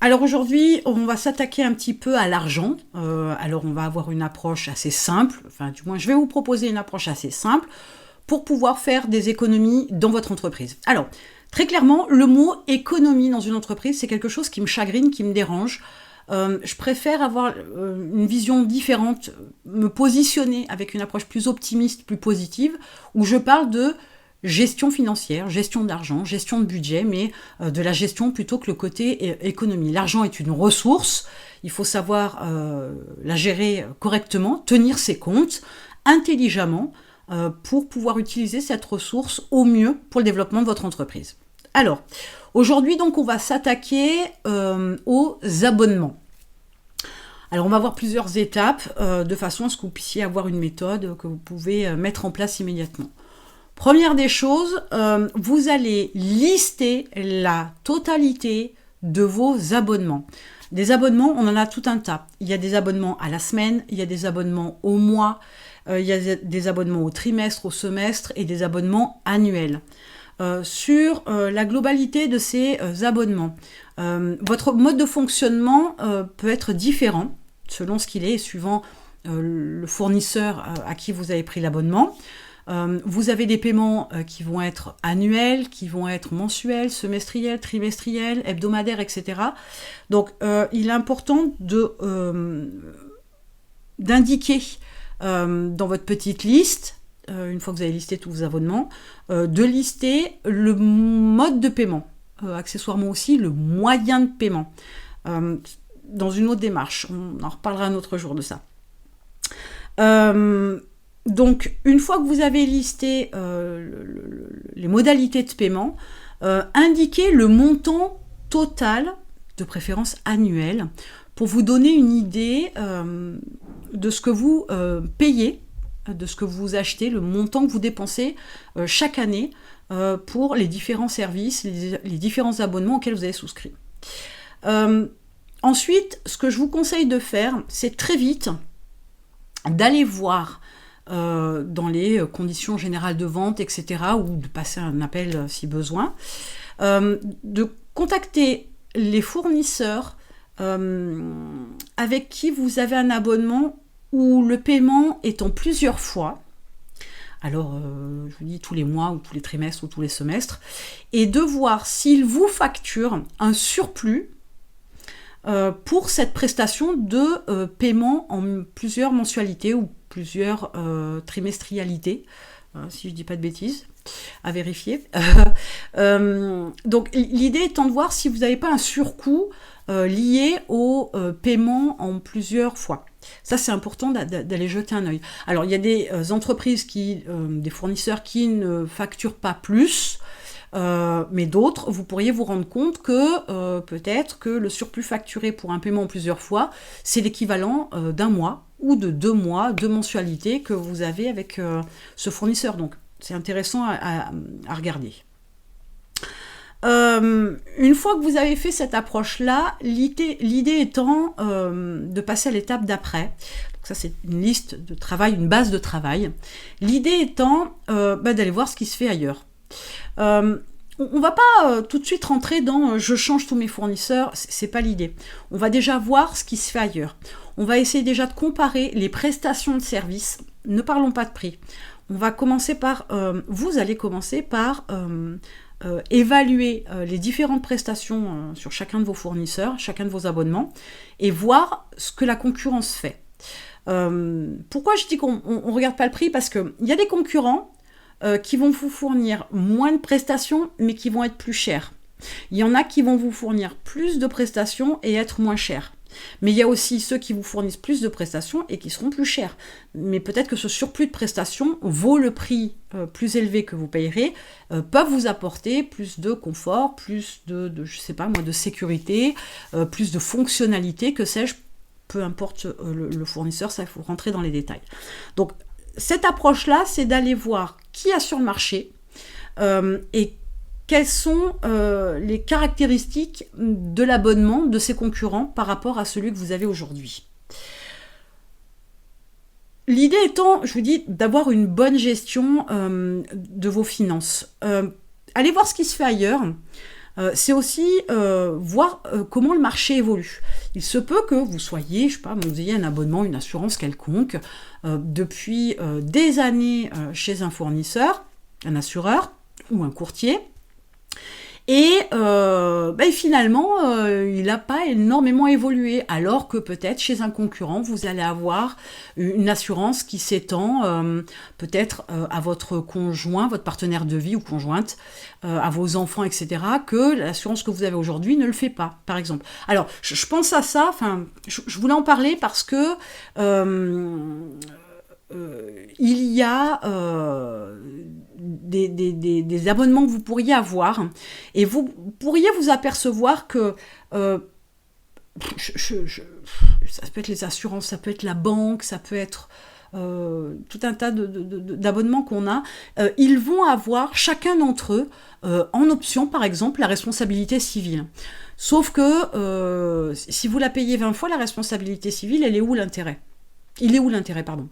Alors aujourd'hui, on va s'attaquer un petit peu à l'argent. Alors on va avoir une approche assez simple, enfin du moins je vais vous proposer une approche assez simple pour pouvoir faire des économies dans votre entreprise. Alors, très clairement, le mot économie dans une entreprise, c'est quelque chose qui me chagrine, qui me dérange. Je préfère avoir une vision différente, me positionner avec une approche plus optimiste, plus positive, où je parle de gestion financière, gestion d'argent, gestion de budget, mais de la gestion plutôt que le côté économie. L'argent est une ressource, il faut savoir la gérer correctement, tenir ses comptes intelligemment pour pouvoir utiliser cette ressource au mieux pour le développement de votre entreprise. Alors, aujourd'hui, donc, on va s'attaquer aux abonnements. Alors, on va voir plusieurs étapes de façon à ce que vous puissiez avoir une méthode que vous pouvez mettre en place immédiatement. Première des choses, vous allez lister la totalité de vos abonnements. Des abonnements, on en a tout un tas. Il y a des abonnements à la semaine, il y a des abonnements au mois, il y a des abonnements au trimestre, au semestre et des abonnements annuels. Sur la globalité de ces abonnements, votre mode de fonctionnement peut être différent selon ce qu'il est, suivant le fournisseur à qui vous avez pris l'abonnement. Vous avez des paiements qui vont être annuels, qui vont être mensuels, semestriels, trimestriels, hebdomadaires, etc. Donc, il est important d'indiquer dans votre petite liste, une fois que vous avez listé tous vos abonnements, de lister le mode de paiement, accessoirement aussi le moyen de paiement, dans une autre démarche. On en reparlera un autre jour de ça. Donc, une fois que vous avez listé les modalités de paiement, indiquez le montant total, de préférence annuel, pour vous donner une idée de ce que vous payez, de ce que vous achetez, le montant que vous dépensez chaque année pour les différents services, les différents abonnements auxquels vous avez souscrit. Ensuite, ce que je vous conseille de faire, c'est très vite d'aller voir dans les conditions générales de vente, etc., ou de passer un appel si besoin, de contacter les fournisseurs avec qui vous avez un abonnement où le paiement est en plusieurs fois. Alors, je vous dis tous les mois, ou tous les trimestres, ou tous les semestres, et de voir s'ils vous facturent un surplus pour cette prestation de paiement en plusieurs mensualités ou plusieurs trimestrialités, si je ne dis pas de bêtises, à vérifier. Donc l'idée étant de voir si vous n'avez pas un surcoût lié au paiement en plusieurs fois. Ça, c'est important d'aller jeter un œil. Alors, il y a des entreprises, des fournisseurs qui ne facturent pas plus, mais d'autres, vous pourriez vous rendre compte que peut-être que le surplus facturé pour un paiement en plusieurs fois, c'est l'équivalent d'un mois ou de 2 mois de mensualité que vous avez avec ce fournisseur. Donc, c'est intéressant à regarder. Une fois que vous avez fait cette approche-là, l'idée étant de passer à l'étape d'après. Donc ça, c'est une liste de travail, une base de travail. L'idée étant d'aller voir ce qui se fait ailleurs. On ne va pas tout de suite rentrer dans je change tous mes fournisseurs, c'est pas l'idée. On va déjà voir ce qui se fait ailleurs. On va essayer déjà de comparer les prestations de services. Ne parlons pas de prix. Vous allez commencer par évaluer les différentes prestations sur chacun de vos fournisseurs, chacun de vos abonnements, et voir ce que la concurrence fait. Pourquoi je dis qu'on ne regarde pas le prix? Parce qu'il y a des concurrents qui vont vous fournir moins de prestations, mais qui vont être plus chères. Il y en a qui vont vous fournir plus de prestations et être moins chères. Mais il y a aussi ceux qui vous fournissent plus de prestations et qui seront plus chers. Mais peut-être que ce surplus de prestations vaut le prix plus élevé que vous payerez, peuvent vous apporter plus de confort, plus de sécurité, plus de fonctionnalité, que sais-je, peu importe le fournisseur, ça il faut rentrer dans les détails. Donc cette approche-là, c'est d'aller voir qui y a sur le marché et quelles sont les caractéristiques de l'abonnement de ces concurrents par rapport à celui que vous avez aujourd'hui. L'idée étant, je vous dis, d'avoir une bonne gestion de vos finances. Allez voir ce qui se fait ailleurs. c'est aussi voir comment le marché évolue. Il se peut que vous soyez, je sais pas, vous ayez un abonnement, une assurance quelconque, depuis des années chez un fournisseur, un assureur ou un courtier, et finalement, il n'a pas énormément évolué, alors que peut-être chez un concurrent, vous allez avoir une assurance qui s'étend peut-être à votre conjoint, votre partenaire de vie ou conjointe, à vos enfants, etc., que l'assurance que vous avez aujourd'hui ne le fait pas, par exemple. Alors, je pense à ça, je voulais en parler parce que il y a des abonnements que vous pourriez avoir et vous pourriez vous apercevoir que ça peut être les assurances, ça peut être la banque, ça peut être tout un tas d'abonnements qu'on a, ils vont avoir chacun d'entre eux en option par exemple la responsabilité civile. Sauf que si vous la payez 20 fois, la responsabilité civile, elle est où l'intérêt ? Il est où l'intérêt, pardon ?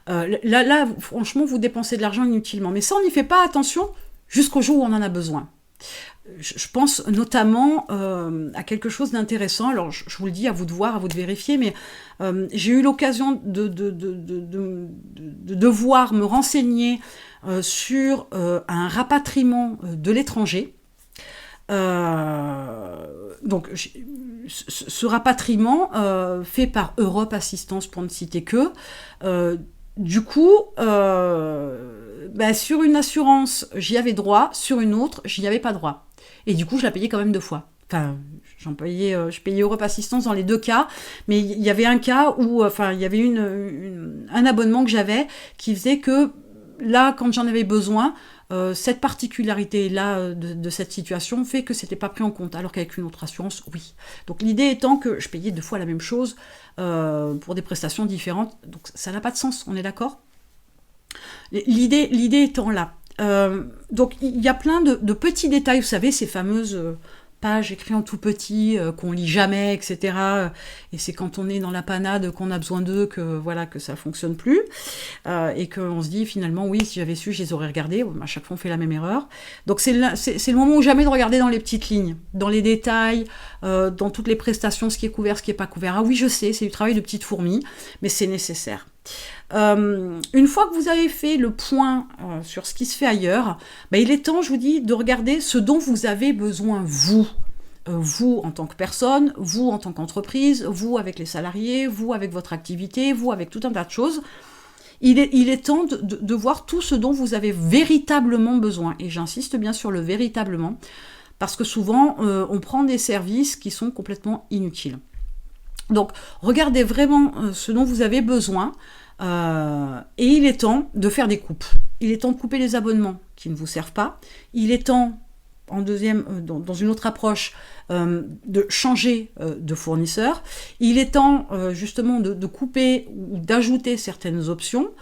Là, franchement, vous dépensez de l'argent inutilement. Mais ça, on n'y fait pas attention jusqu'au jour où on en a besoin. Je pense notamment à quelque chose d'intéressant. Alors, je vous le dis, à vous de voir, à vous de vérifier, mais j'ai eu l'occasion de devoir me renseigner sur un rapatriement de l'étranger. Donc, ce rapatriement fait par Europe Assistance, pour ne citer que, du coup, sur une assurance, j'y avais droit, sur une autre, j'y avais pas droit. Et du coup, je la payais quand même 2 fois. Enfin, je payais Europe Assistance dans les 2 cas, mais il y avait un cas où, il y avait un abonnement que j'avais qui faisait que, là, quand j'en avais besoin, cette particularité-là de cette situation fait que c'était pas pris en compte, alors qu'avec une autre assurance, oui. Donc l'idée étant que je payais 2 fois la même chose pour des prestations différentes, donc ça n'a pas de sens, on est d'accord ? L'idée étant là. Donc il y a plein de petits détails, vous savez, ces fameuses pages écrites en tout petit, qu'on lit jamais, etc. Et c'est quand on est dans la panade qu'on a besoin d'eux que ça fonctionne plus. Et qu'on se dit finalement, oui, si j'avais su, je les aurais regardés. À chaque fois, on fait la même erreur. Donc c'est le moment ou jamais de regarder dans les petites lignes, dans les détails, dans toutes les prestations, ce qui est couvert, ce qui n'est pas couvert. Ah oui, je sais, c'est du travail de petite fourmi, mais c'est nécessaire. Une fois que vous avez fait le point sur ce qui se fait ailleurs, il est temps, je vous dis, de regarder ce dont vous avez besoin, vous. Vous en tant que personne, vous en tant qu'entreprise, vous avec les salariés, vous avec votre activité, vous avec tout un tas de choses. Il est temps de voir tout ce dont vous avez véritablement besoin. Et j'insiste bien sur le véritablement, parce que souvent, on prend des services qui sont complètement inutiles. Donc, regardez vraiment ce dont vous avez besoin, et il est temps de faire des coupes. Il est temps de couper les abonnements qui ne vous servent pas. Il est temps, dans une autre approche, de changer de fournisseur. Il est temps justement de couper ou d'ajouter certaines options.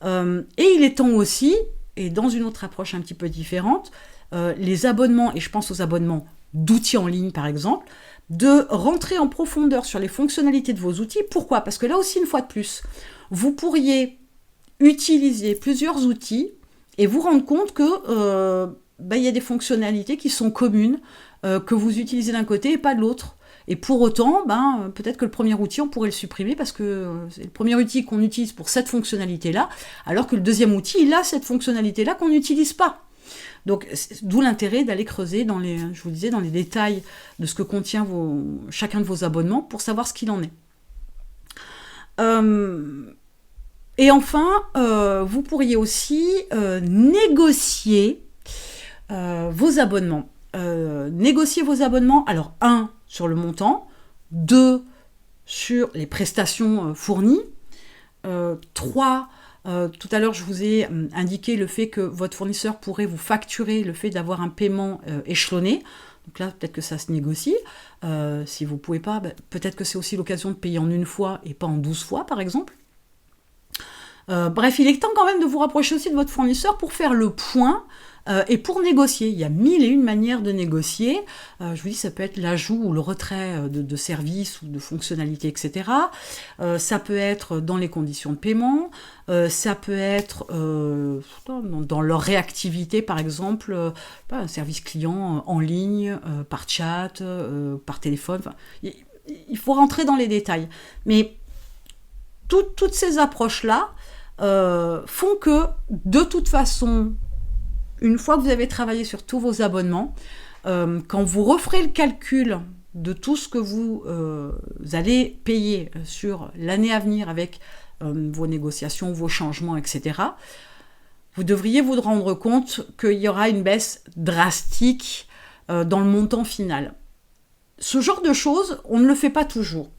Et il est temps aussi, et dans une autre approche un petit peu différente, les abonnements, et je pense aux abonnements d'outils en ligne par exemple, de rentrer en profondeur sur les fonctionnalités de vos outils. Pourquoi ? Parce que là aussi, une fois de plus, vous pourriez utiliser plusieurs outils et vous rendre compte que y a des fonctionnalités qui sont communes, que vous utilisez d'un côté et pas de l'autre. Et pour autant, peut-être que le premier outil, on pourrait le supprimer parce que c'est le premier outil qu'on utilise pour cette fonctionnalité-là, alors que le deuxième outil, il a cette fonctionnalité-là qu'on n'utilise pas. Donc, d'où l'intérêt d'aller creuser dans les détails de ce que contient chacun de vos abonnements pour savoir ce qu'il en est. Et enfin, vous pourriez aussi négocier vos abonnements. Négocier vos abonnements, alors 1, sur le montant, 2, sur les prestations fournies, 3, tout à l'heure, je vous ai indiqué le fait que votre fournisseur pourrait vous facturer le fait d'avoir un paiement échelonné. Donc là, peut-être que ça se négocie. Si vous ne pouvez pas, peut-être que c'est aussi l'occasion de payer en une fois et pas en 12 fois, par exemple. Bref, il est temps quand même de vous rapprocher aussi de votre fournisseur pour faire le point Et pour négocier, il y a 1001 manières de négocier. Je vous dis, ça peut être l'ajout ou le retrait de services ou de fonctionnalités, etc. Ça peut être dans les conditions de paiement. Ça peut être dans leur réactivité, par exemple, un service client en ligne, par chat, par téléphone. Enfin, il faut rentrer dans les détails. Mais toutes ces approches-là font que, de toute façon, une fois que vous avez travaillé sur tous vos abonnements, quand vous referez le calcul de tout ce que vous allez payer sur l'année à venir avec vos négociations, vos changements, etc., vous devriez vous rendre compte qu'il y aura une baisse drastique dans le montant final. Ce genre de choses, on ne le fait pas toujours.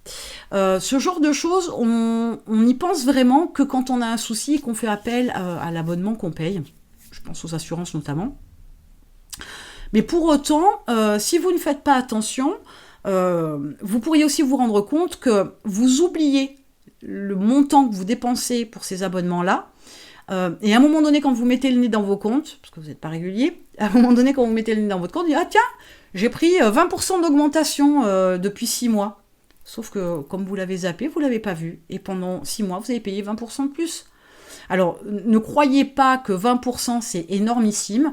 Ce genre de choses, on y pense vraiment que quand on a un souci et qu'on fait appel à l'abonnement qu'on paye. Je pense aux assurances notamment. Mais pour autant, si vous ne faites pas attention, vous pourriez aussi vous rendre compte que vous oubliez le montant que vous dépensez pour ces abonnements-là. Et à un moment donné, quand vous mettez le nez dans vos comptes, parce que vous n'êtes pas régulier, à un moment donné, quand vous mettez le nez dans votre compte, vous dites « Ah tiens, j'ai pris 20% d'augmentation depuis 6 mois. » Sauf que, comme vous l'avez zappé, vous ne l'avez pas vu. Et pendant 6 mois, vous avez payé 20% de plus. Alors, ne croyez pas que 20% c'est énormissime.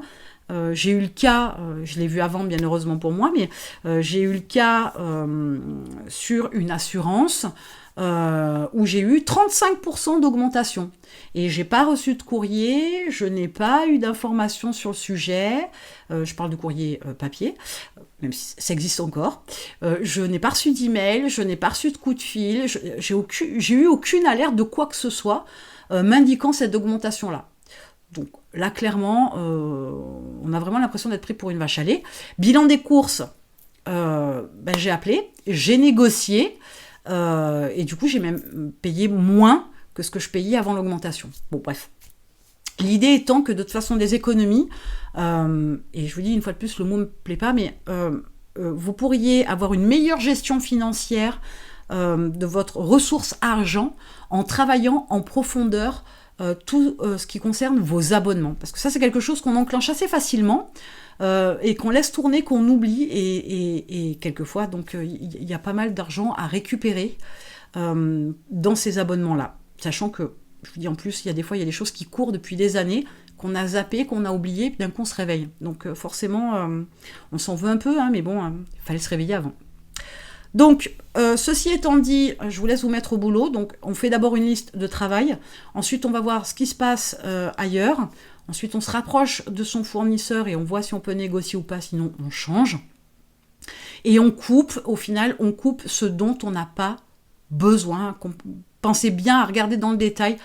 J'ai eu le cas, je l'ai vu avant bien heureusement pour moi, mais j'ai eu le cas sur une assurance où j'ai eu 35% d'augmentation. Et j'ai pas reçu de courrier, je n'ai pas eu d'informations sur le sujet, je parle de courrier papier, même si ça existe encore, je n'ai pas reçu d'email, je n'ai pas reçu de coup de fil, j'ai eu aucune alerte de quoi que ce soit m'indiquant cette augmentation-là. Donc là, clairement, on a vraiment l'impression d'être pris pour une vache à lait. Bilan des courses, j'ai appelé, j'ai négocié, et du coup, j'ai même payé moins que ce que je payais avant l'augmentation. Bon, bref. L'idée étant que de toute façon, des économies, et je vous dis une fois de plus, le mot ne me plaît pas, mais vous pourriez avoir une meilleure gestion financière de votre ressource argent en travaillant en profondeur tout ce qui concerne vos abonnements. Parce que ça, c'est quelque chose qu'on enclenche assez facilement et qu'on laisse tourner, qu'on oublie. Et quelquefois, donc, il y a pas mal d'argent à récupérer dans ces abonnements-là. Sachant que, je vous dis en plus, il y a des fois, il y a des choses qui courent depuis des années, qu'on a zappé, qu'on a oublié, puis d'un coup, on se réveille. Donc forcément, on s'en veut un peu, hein, mais bon, il fallait se réveiller avant. Donc, ceci étant dit, je vous laisse vous mettre au boulot. Donc, on fait d'abord une liste de travail. Ensuite, on va voir ce qui se passe ailleurs. Ensuite, on se rapproche de son fournisseur et on voit si on peut négocier ou pas. Sinon, on change. Et on coupe, au final, on coupe ce dont on n'a pas besoin. Pensez bien à regarder dans le détail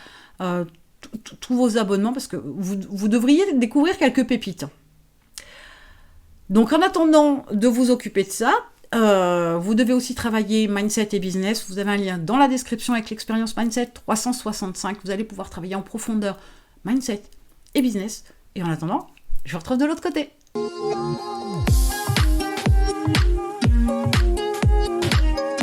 tous vos abonnements parce que vous devriez découvrir quelques pépites. Donc, en attendant de vous occuper de ça, vous devez aussi travailler mindset et business. Vous avez un lien dans la description avec l'expérience mindset 365. Vous allez pouvoir travailler en profondeur mindset et business. Et en attendant, je vous retrouve de l'autre côté.